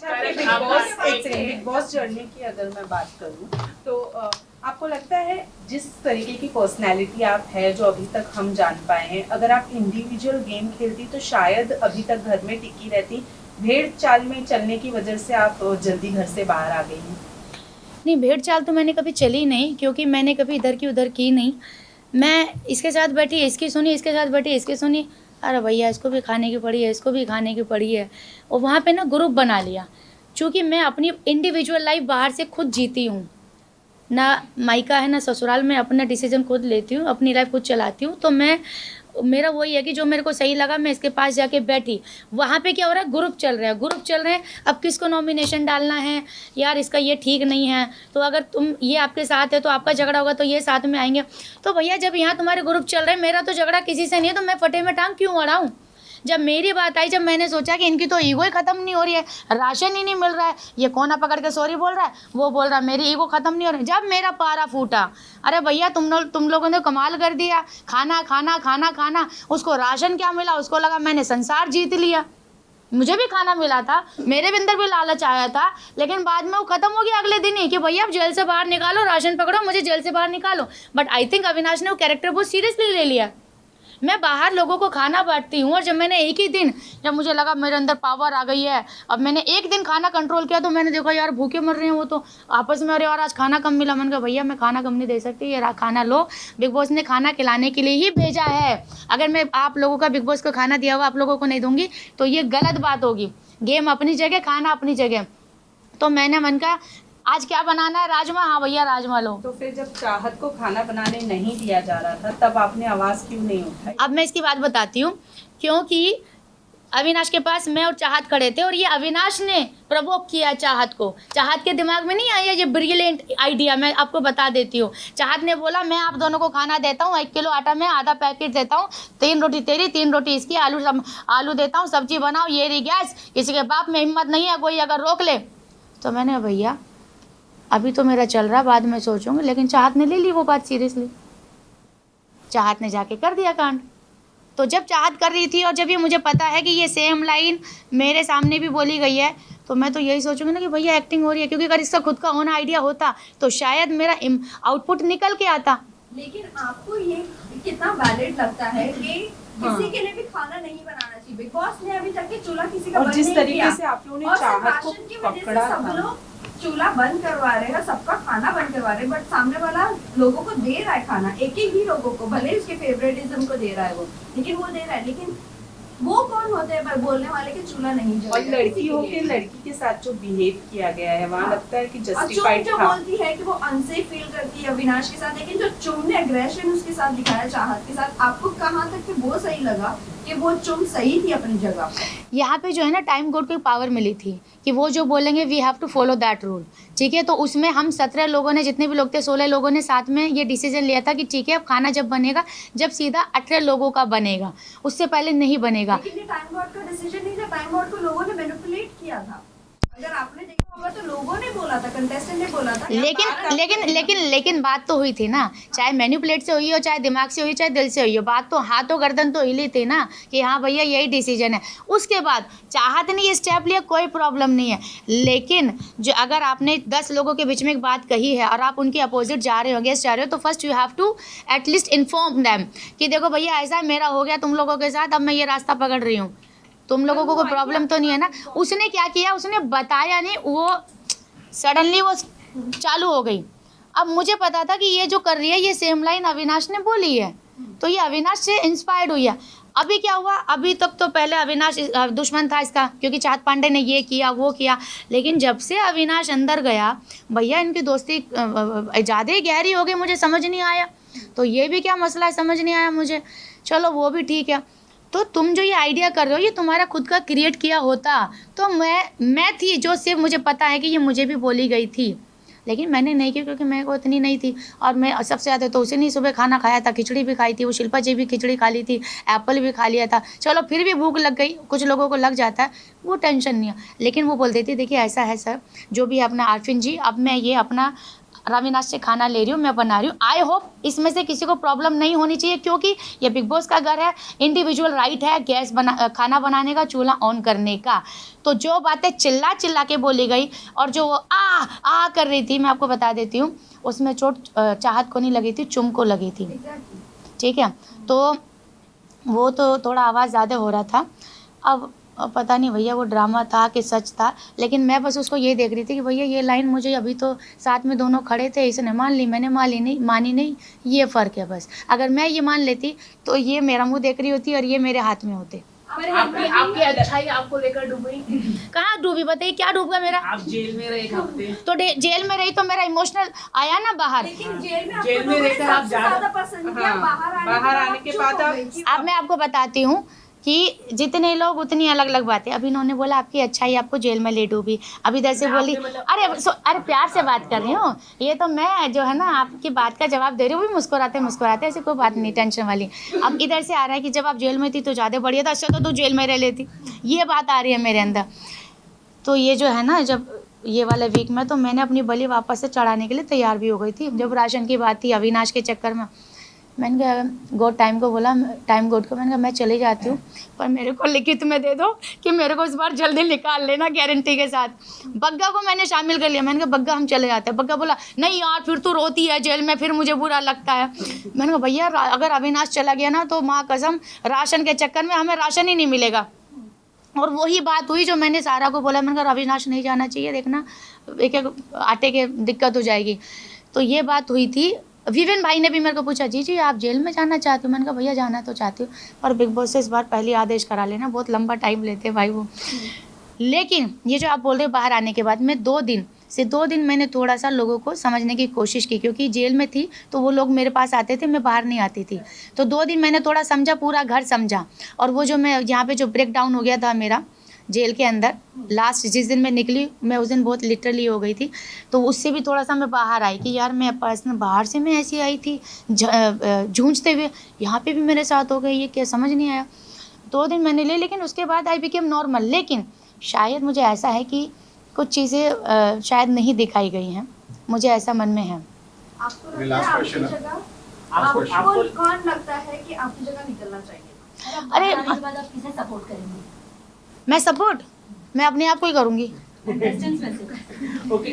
अच्छा, big boss journey की अगर मैं बात करूं तो आपको लगता है जिस तरीके की पर्सनैलिटी आप है जो अभी तक हम जान पाए हैं, अगर आप इंडिविजुअल गेम खेलती तो शायद अभी तक घर में टिकी रहती, भेड़ चाल में चलने की वजह से आप जल्दी घर से बाहर आ गई हैं? नहीं, भेड़ चाल तो मैंने कभी चली नहीं, क्योंकि मैंने कभी इधर की उधर की नहीं। मैं इसके साथ बैठी इसकी सुनी, इसके साथ बैठी इसकी सुनी, अरे भैया इसको भी खाने की पड़ी है, इसको भी खाने की पड़ी है। और वहाँ पे ना ग्रुप बना लिया। चूँकि मैं अपनी इंडिविजुअल लाइफ बाहर से खुद जीती हूँ, ना मायका है ना ससुराल में, अपना डिसीजन खुद लेती हूँ, अपनी लाइफ खुद चलाती हूँ। तो मैं मेरा वही है कि जो मेरे को सही लगा मैं इसके पास जाके बैठी। वहाँ पे क्या हो रहा है, ग्रुप चल रहा है, ग्रुप चल रहे हैं। अब किसको नॉमिनेशन डालना है, यार इसका ये ठीक नहीं है, तो अगर तुम ये आपके साथ है तो आपका झगड़ा होगा तो ये साथ में आएंगे। तो भैया जब यहाँ तुम्हारे ग्रुप चल रहे हैं, मेरा तो झगड़ा किसी से नहीं है, तो मैं फटे में टांग क्यों अड़ाऊँ। जब मेरी बात आई, जब मैंने सोचा कि इनकी तो ईगो ही ख़त्म नहीं हो रही है, राशन ही नहीं मिल रहा है, ये कोना पकड़ के सॉरी बोल रहा है, वो बोल रहा है मेरी ईगो ख़त्म नहीं हो रही, जब मेरा पारा फूटा, अरे भैया तुम लोगों ने कमाल कर दिया, खाना खाना खाना खाना, उसको राशन क्या मिला, उसको लगा मैंने संसार जीत लिया। मुझे भी खाना मिला था, मेरे भी अंदर भी लालच आया था, लेकिन बाद में वो खत्म हो गया अगले दिन ही कि भैया अब जेल से बाहर निकालो, राशन पकड़ो, मुझे जेल से बाहर निकालो। बट आई थिंक अविनाश ने वो कैरेक्टर बहुत सीरियसली ले लिया। मैं बाहर लोगों को खाना बांटती हूँ, और जब मैंने एक ही दिन, जब मुझे लगा मेरे अंदर पावर आ गई है, अब मैंने एक दिन खाना कंट्रोल किया, तो मैंने देखा यार भूखे मर रहे हैं वो तो आपस में, अरे यार आज खाना कम मिला। मैंने कहा भैया मैं खाना कम नहीं दे सकती, ये खाना लो, बिग बॉस ने खाना खिलाने के लिए ही भेजा है। अगर मैं आप लोगों का बिग बॉस को खाना दिया हुआ आप लोगों को नहीं दूंगी तो ये गलत बात होगी। गेम अपनी जगह, खाना अपनी जगह। तो मैंने मन का आज क्या बनाना है, राजमा, हाँ भैया राजमा लो। तो फिर जब चाहत को खाना बनाने नहीं दिया जा रहा था तब आपने आवाज क्यों नहीं उठाई? अब मैं इसकी बात बताती हूँ, क्योंकि अविनाश के पास मैं और चाहत खड़े थे, और ये अविनाश ने प्रवोक किया चाहत को। चाहत के दिमाग में नहीं आया ये ब्रिलियंट आइडिया, मैं आपको बता देती हूँ। चाहत ने बोला मैं आप दोनों को खाना देता हूँ, 1 किलो आटा में आधा पैकेट देता हूँ, 3 रोटी तेरी 3 रोटी इसकी, आलू देता हूँ, सब्जी बनाओ, ये रही गैस, किसी के बाप में हिम्मत नहीं है कोई अगर रोक ले। तो मैंने भैया अभी तो मेरा चल रहा, बाद में सोचूंगी, लेकिन चाहत ने ले ली वो बात सीरियसली। चाहत ने जाके कर दिया कांड। तो जब चाहत कर रही थी और जब ये मुझे पता है कि ये सेम लाइन मेरे सामने भी बोली गई है, तो मैं तो यही सोचूंगी ना कि भैया एक्टिंग हो रही है, क्योंकि अगर इसका खुद का होना आइडिया होता तो शायद मेरा आउटपुट निकल के आता। लेकिन आपको ये कितना वैलिड लगता है कि किसी के लिए भी खाना नहीं बनाना चाहिए? बिग बॉस ने अभी तक के चूल्हा किसी का बंद नहीं किया, और जिस तरीके से आप लोगों ने चाहत को पकड़ा सब था, लोग चूल्हा बंद करवा रहे हैं, सबका खाना बंद करवा रहे हैं, बट सामने वाला लोगों को दे रहा है खाना, एक ही लोगों को, भले उसके फेवरेटिज्म को दे रहा है वो, लेकिन वो दे रहा है। लेकिन वो कौन होते हैं पर बोलने वाले कि चूल्हा नहीं जलेगा? और लड़की होके लड़की के साथ जो बिहेव किया गया है वहाँ लगता है कि और जस्टिफाइड जो था। बोलती है कि वो अनसेफ फील करती है अविनाश के साथ, लेकिन जो चुम ने एग्रेशन उसके साथ दिखाया चाहत के साथ, आपको कहाँ तक कि वो सही लगा कि वो चुम सही थी अपनी जगह पर? यहाँ पे जो है ना टाइम कोड की पावर मिली थी कि वो जो बोलेंगे we have to follow that rule, ठीक है। तो उसमें हम 17 लोगों ने, जितने भी लोग थे 16 लोगों ने साथ में ये डिसीजन लिया था कि ठीक है अब खाना जब बनेगा, जब सीधा 18 लोगों का बनेगा, उससे पहले नहीं बनेगा। लेकिन ये टाइम बोर्ड का डिसीजन नहीं था, टाइम बोर्ड को लोगों ने मैनिपुलेट किया था। अगर आपने देखा होगा तो लोगों ने बोला था, कंटेस्टेंट ने बोला था। लेकिन बात तो हुई थी ना, चाहे मैनिपुलेट से हुई हो, चाहे दिमाग से हुई, चाहे दिल से हुई हो, बात तो हाथों गर्दन तो हिली थी ना कि हाँ भैया यही डिसीजन है। उसके बाद चाहत ने ये स्टेप लिया, कोई प्रॉब्लम नहीं है, लेकिन जो अगर आपने 10 लोगों के बीच में एक बात कही है और आप उनके अपोजिट जा रहे हो, अगेंस्ट जा रहे हो, तो first you have to at least inform them कि देखो भैया ऐसा मेरा हो गया तुम लोगों के साथ, अब मैं ये रास्ता पकड़ रही हूँ, तुम लोगों को कोई प्रॉब्लम तो नहीं है ना। उसने क्या किया, उसने बताया नहीं, वो सडनली वो चालू हो गई। अब मुझे पता था कि ये जो कर रही है ये सेम लाइन अविनाश ने बोली है, तो ये अविनाश से इंस्पायर्ड हुई है। अभी क्या हुआ, अभी तक तो पहले अविनाश दुश्मन था इसका, क्योंकि चाहत पांडे ने ये किया वो किया, लेकिन जब से अविनाश अंदर गया भैया इनकी दोस्ती ज़्यादा ही गहरी हो गई, मुझे समझ नहीं आया। तो ये भी क्या मसला है, समझ नहीं आया मुझे। चलो वो भी ठीक है। तो तुम जो ये आइडिया कर रहे हो ये तुम्हारा खुद का क्रिएट किया होता तो मैं थी जो सिर्फ मुझे पता है कि ये मुझे भी बोली गई थी, लेकिन मैंने नहीं की क्योंकि मेरे को इतनी नहीं थी। और मैं सबसे ज़्यादा तो उसे नहीं सुबह खाना खाया था, खिचड़ी भी खाई थी, वो शिल्पा जी भी खिचड़ी खा ली थी, एप्पल भी खा लिया था। चलो फिर भी भूख लग गई, कुछ लोगों को लग जाता है, वो टेंशन नहीं है। लेकिन वो बोल देती देखिए ऐसा है सर, जो भी अपना आरफिन जी, अब मैं ये अपना रविनाश से खाना ले रही हूँ, मैं बना रही हूँ। आई होप इसमें से किसी को प्रॉब्लम नहीं होनी चाहिए, क्योंकि ये बिग बॉस का घर है, इंडिविजुअल राइट है गैस खाना बनाने का, चूल्हा ऑन करने का। तो जो बातें चिल्ला चिल्ला के बोली गई और जो वो आ कर रही थी, मैं आपको बता देती हूँ, उसमें चोट चाहत को नहीं लगी थी, चुम को लगी थी। ठीक है, तो वो तो थोड़ा आवाज़ ज़्यादा हो रहा था। अब पता नहीं भैया वो ड्रामा था कि सच था, लेकिन मैं बस उसको ये देख रही थी कि भैया ये लाइन मुझे, अभी तो साथ में दोनों खड़े थे, इसने मान ली, मैंने मानी नहीं, ये फ़र्क है बस। अगर मैं ये मान लेती तो ये मेरा मुंह देख रही होती और ये मेरे हाथ में होते। आपकी अच्छाई आपको लेकर डूबी? कहाँ डूबी, बताइए क्या डूब गया मेरा? आप जेल में रहे एक हफ्ते, तो जेल में रही तो मेरा इमोशनल आया ना बाहर। लेकिन जेल में जेल में रहकर आप ज्यादा पसंद किया, हाँ, बाहर आने के बाद अब मैं आपको बताती हूँ कि जितने लोग उतनी अलग अलग बातें। अभी इन्होंने बोला आपकी अच्छाई आपको जेल में ले डूबी, अभी इधर से बोली अरे प्यार से बात कर रही हूँ, ये तो मैं जो है ना आपकी बात का जवाब दे रही हूँ, भी मुस्कुराते ऐसी कोई बात नहीं टेंशन वाली। अब इधर से आ रहा है कि जब आप जेल में थी तो ज़्यादा बढ़िया था, अच्छा तो तू जेल में रह लेती, ये बात आ रही है मेरे अंदर। तो ये जो है ना, जब ये वाला वीक में तो मैंने अपनी बलि वापस से चढ़ाने के लिए तैयार भी हो गई थी। जब राशन की बात थी अविनाश के चक्कर में, मैंने कहा गॉड टाइम को बोला, टाइम गॉड को मैंने कहा मैं चली जाती हूँ, पर मेरे को लिखित में दे दो कि मेरे को इस बार जल्दी निकाल लेना गारंटी के साथ। बग्गा को मैंने शामिल कर लिया, मैंने कहा बग्गा हम चले जाते हैं। बग्गा बोला नहीं यार फिर तू रोती है जेल में, फिर मुझे बुरा लगता है। मैंने कहा भैया अगर अविनाश चला गया ना तो माँ कसम राशन के चक्कर में हमें राशन ही नहीं मिलेगा। और वही बात हुई जो मैंने सारा को बोला, मैंने कहा अविनाश नहीं जाना चाहिए, देखना एक एक आटे के दिक्कत हो जाएगी। तो ये बात हुई थी। विवेन भाई ने भी मेरे को पूछा जी आप जेल में जाना चाहते हो? मैंने कहा भैया जाना तो चाहती हूँ, पर बिग बॉस से इस बार पहले आदेश करा लेना, बहुत लंबा टाइम लेते हैं भाई वो। लेकिन ये जो आप बोल रहे हो बाहर आने के बाद, मैं 2 दिन मैंने थोड़ा सा लोगों को समझने की कोशिश की, क्योंकि जेल में थी तो वो लोग मेरे पास आते थे, मैं बाहर नहीं आती थी। तो 2 दिन मैंने थोड़ा समझा, पूरा घर समझा। और वो जो मैं यहाँ पे जो ब्रेक डाउन हो गया था मेरा जेल के अंदर, लास्ट जिस दिन मैं निकली, मैं उस दिन बहुत लिटरली हो गई थी। तो उससे भी थोड़ा सा मैं बाहर आई कि यार मैं पर्सनल बाहर से मैं ऐसी आई थी जूझते हुए, यहाँ पे भी मेरे साथ हो गई, ये क्या समझ नहीं आया। 2 दिन मैंने ले, लेकिन उसके बाद आई बिकेम नॉर्मल। लेकिन शायद मुझे ऐसा है कि कुछ चीज़ें शायद नहीं दिखाई गई हैं, मुझे ऐसा मन में है। आपको लगता है आपकी जगह, आपको कौन लगता है कि आपकी जगह निकलना चाहिए? अरे आप किसे सपोर्ट करेंगे? मैं सपोर्ट मैं अपने आप को ही करूँगी। ओके,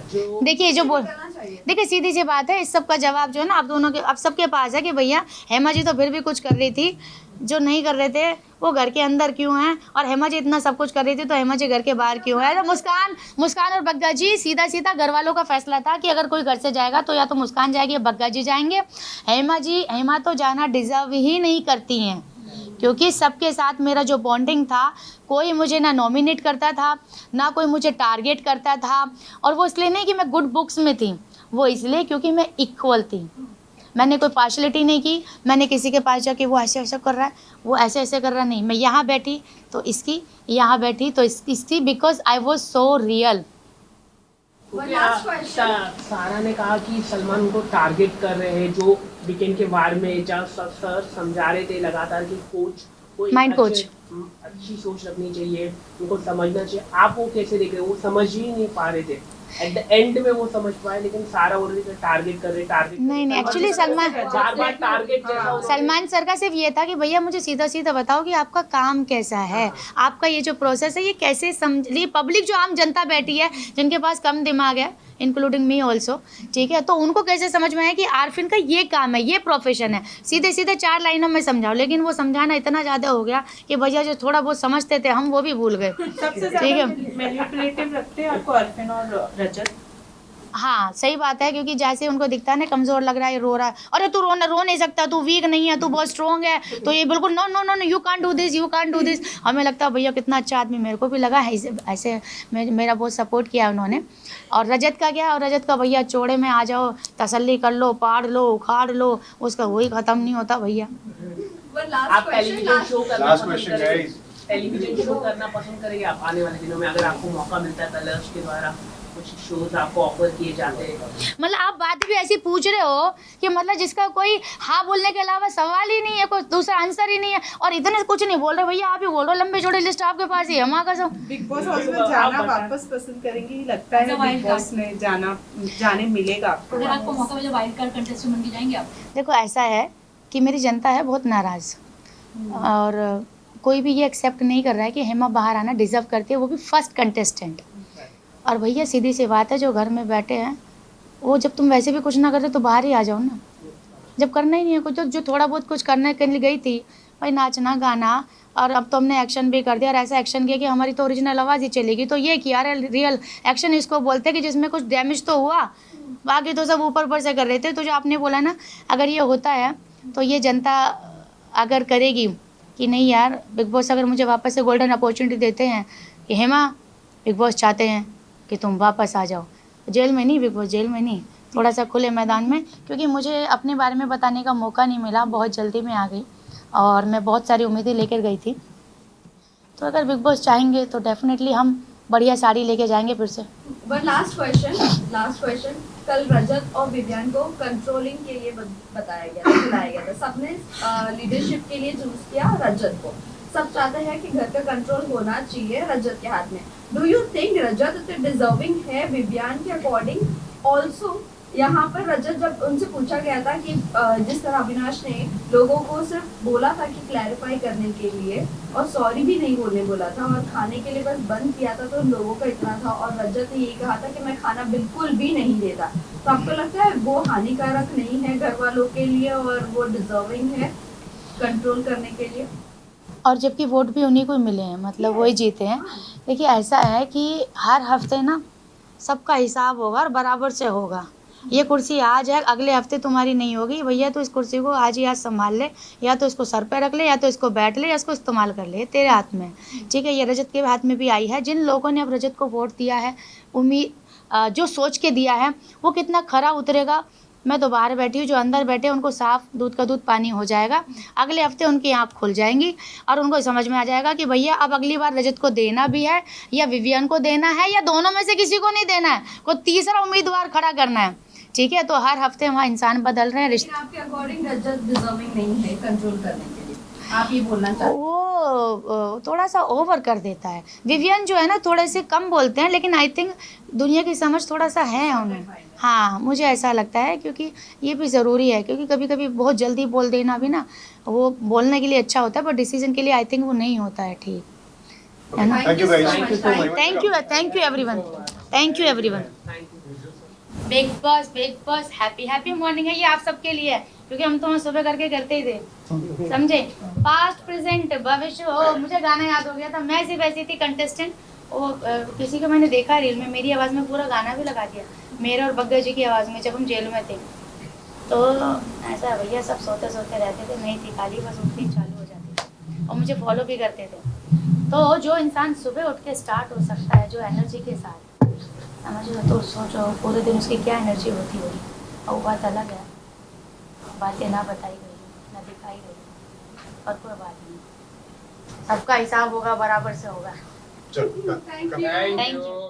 जो देखिए जो बोल निकलना चाहिए। देखिए सीधी सी बात है, इस सब का जवाब जो है ना आप दोनों के, आप सबके पास है कि भैया हेमा जी तो फिर भी कुछ कर रही थी, जो नहीं कर रहे थे वो घर के अंदर क्यों हैं, और हेमा जी इतना सब कुछ कर रही थी तो हेमा जी घर के बाहर क्यों है। तो मुस्कान और बग्गा जी, सीधा घर वालों का फैसला था कि अगर कोई घर से जाएगा तो या तो मुस्कान जाएगी या बग्गा जी जाएंगे। हेमा तो जाना डिजर्व ही नहीं करती हैं, क्योंकि सबके साथ मेरा जो बॉन्डिंग था, कोई मुझे ना नॉमिनेट करता था ना कोई मुझे टारगेट करता था। और वो इसलिए नहीं कि मैं गुड बुक्स में थी, वो इसलिए क्योंकि मैं इक्वल थी। मैंने कोई पार्शलिटी नहीं की, मैंने किसी के पास जाके वो ऐसे ऐसे कर रहा है, वो ऐसे ऐसे कर रहा नहीं। मैं यहाँ बैठी तो इसकी, यहाँ बैठी तो इसकी, because I was so real. सारा ने कहा कि सलमान को टारगेट कर रहे हैं, जो वीकेंड के बारे में जब सर समझा रहे थे लगातार कि कोच माइंड कोच अच्छी सोच रखनी चाहिए, उनको समझना चाहिए। आप वो कैसे देख रहे हो? वो समझ ही नहीं पा रहे थे, एट द एंड में वो समझ पाए, लेकिन सारा ऑलरेडी टारगेट कर रहे। नहीं एक्चुअली बार टारगेट जैसा सलमान सर का सिर्फ ये था कि भैया मुझे सीधा बताओ कि आपका काम कैसा है, आपका ये जो प्रोसेस है ये कैसे समझ। पब्लिक जो आम जनता बैठी है जिनके पास कम दिमाग है, इंक्लूडिंग मी ऑल्सो, ठीक है, तो उनको कैसे समझ में आया कि आरफिन का ये काम है, ये प्रोफेशन है। सीधे 4 लाइनों में समझाओ, लेकिन वो समझाना इतना ज़्यादा हो गया कि भैया जो थोड़ा बहुत समझते थे हम वो भी भूल गए। सबसे ठीक है, मैनिपुलेटिव लगते हैं आपको अरफिन और रजत? हाँ सही बात है, क्योंकि जैसे उनको दिखता है ना कमज़ोर लग रहा है, रो रहा है, अरे तू रो नहीं सकता, तू वीक नहीं है, तू बहुत स्ट्रॉन्ग है, तो ये बिल्कुल no you can't do this. हमें लगता है भैया कितना अच्छा आदमी, मेरे को भी लगा है ऐसे मेरा बहुत सपोर्ट किया उन्होंने। और रजत का क्या, और रजत का भैया चौड़े में आ जाओ, तसल्ली कर लो, पाड़ लो, उखाड़ लो, उसका वही ख़त्म नहीं होता भैया। आप टेलीविजन शो करना पसंद करेंगे आप आने वाले दिनों में, अगर आपको मौका मिलता है कलर्स के द्वारा? कुछ शोज आपको ऑफर किए जाते हैं? मतलब आप बात भी ऐसी पूछ रहे हो कि मतलब जिसका कोई हाँ बोलने के अलावा सवाल ही नहीं है, कोई दूसरा आंसर ही नहीं है, और इतने कुछ नहीं बोल रहे। भैया आप ही बोल रहे हो, लंबी चौड़ी लिस्ट आपके पास ही है, माँ कसम। बिग बॉस हाउस में जाना वापस पसंद करेंगी? लगता है बिग बॉस में जाने मिलेगा आपको? अगर आपको मौका मिले वाइल्ड कार्ड कंटेस्टेंट बन के जाएंगे आप? देखो ऐसा है कि मेरी जनता है बहुत नाराज़, और कोई भी ये एक्सेप्ट नहीं कर रहा है कि हेमा बाहर आना डिज़र्व करती है, वो भी फर्स्ट कंटेस्टेंट। और भैया सीधी सी बात है, जो घर में बैठे हैं वो, जब तुम वैसे भी कुछ ना करते तो बाहर ही आ जाओ ना। जब करना ही नहीं है कुछ, तो जो थोड़ा बहुत कुछ करने के लिए गई थी भाई, नाचना गाना, और अब तो हमने एक्शन भी कर दिया, और ऐसा एक्शन किया कि हमारी तो ओरिजिनल आवाज़ ही चलेगी। तो ये किया रियल एक्शन इसको बोलते हैं कि जिसमें कुछ डैमेज तो हुआ, बाकी तो सब ऊपर से कर रहे थे। तो जो आपने बोला ना, अगर ये होता है तो ये जनता अगर करेगी कि नहीं यार, बिग बॉस अगर मुझे वापस से गोल्डन अपॉर्चुनिटी देते हैं कि हेमा बिग बॉस चाहते हैं कि तुम वापस आ जाओ, जेल में नहीं, बिग बॉस जेल में नहीं, थोड़ा सा खुले मैदान में, क्योंकि मुझे अपने बारे में बताने का मौका नहीं मिला, बहुत जल्दी में आ गई और मैं बहुत सारी उम्मीदें लेकर गई थी। तो अगर बिग बॉस चाहेंगे तो डेफिनेटली हम बढ़िया साड़ी लेके जाएंगे फिर से। वन लास्ट क्वेश्चन, कल रजत और विवियन को कंट्रोलिंग के लिए बताया गया था, बुलाया गया था, सबने लीडरशिप के लिए चूज किया रजत को। सब चाहते हैं कि घर का कंट्रोल होना चाहिए रजत के हाथ में। Do you think Rajat deserving है विवियन के अकॉर्डिंग? ऑल्सो यहाँ पर रजत, जब उनसे पूछा गया था कि जिस तरह अविनाश ने लोगों को सिर्फ बोला था कि क्लैरिफाई करने के लिए, और सॉरी भी नहीं बोलने बोला था, और खाने के लिए बस बंद किया था, तो लोगों का इतना था, और रजत ने यही कहा था कि मैं खाना बिल्कुल भी नहीं देता। तो आपको लगता है वो हानिकारक नहीं है घर वालों के लिए, और वो डिजर्विंग है कंट्रोल करने के लिए? और जबकि वोट भी उन्हीं को मिले हैं, मतलब वही जीते हैं। देखिए ऐसा है कि हर हफ्ते ना सबका हिसाब होगा और बराबर से होगा। ये कुर्सी आज है, अगले हफ्ते तुम्हारी नहीं होगी भैया, तो इस कुर्सी को आज ही आज संभाल ले, या तो इसको सर पे रख ले, या तो इसको बैठ ले, या इसको इस्तेमाल कर ले, तेरे हाथ में। ठीक है, ये रजत के हाथ में भी आई है। जिन लोगों ने अब रजत को वोट दिया है, उम्मीद जो सोच के दिया है, वो कितना खरा उतरेगा। मैं तो बाहर बैठी हूँ, जो अंदर बैठे उनको साफ दूध का दूध पानी हो जाएगा। अगले हफ्ते उनकी आँख खुल जाएंगी और उनको समझ में आ जाएगा कि भैया अब अगली बार रजत को देना भी है, या विवियन को देना है, या दोनों में से किसी को नहीं देना है, कोई तीसरा उम्मीदवार खड़ा करना है। ठीक है, तो हर हफ्ते वहाँ इंसान बदल रहे हैं। लेकिन आपके अकॉर्डिंग रजत डिजर्विंग नहीं है कंट्रोल करने के लिए, आप ये बोलना चाहते हैं? वो थोड़ा सा ओवर कर देता है। विवियन जो है ना, थोड़े से कम बोलते हैं, लेकिन आई थिंक दुनिया की समझ थोड़ा सा है उन्हें। हाँ, मुझे ऐसा लगता है, क्योंकि ये भी ज़रूरी है, क्योंकि कभी कभी बहुत जल्दी बोल देना भी ना, वो बोलने के लिए अच्छा होता है, पर डिसीजन के लिए आई थिंक वो नहीं होता है ठीक, है ना। Thank you so much. Thank you everyone. Big boss happy morning है, ये आप सबके लिए है, क्योंकि हम तो सुबह करके करते ही थे, समझे। पास्ट प्रेजेंट भविष्य हो। मुझे गाना याद हो गया था, मैं सिर्फ ऐसी थी कंटेस्टेंट, वो किसी को मैंने देखा रील में, मेरी आवाज़ में पूरा गाना भी लगा दिया, मेरे और बग्गा जी की आवाज़ में, जब हम जेल में थे। तो ऐसा है भैया, सब सोते सोते रहते थे, नहीं थी खाली, बस उठती चालू हो जाती थी, और मुझे फॉलो भी करते थे। तो जो इंसान सुबह उठ के स्टार्ट हो सकता है जो एनर्जी के साथ, समझ लो, तो सोचो पूरे दिन उसकी क्या एनर्जी होती होगी। और वो बात अलग है, बातें ना बताई गई, ना दिखाई गई, और कोई बात नहीं, सबका हिसाब होगा, बराबर से होगा। Thank you. Thank you.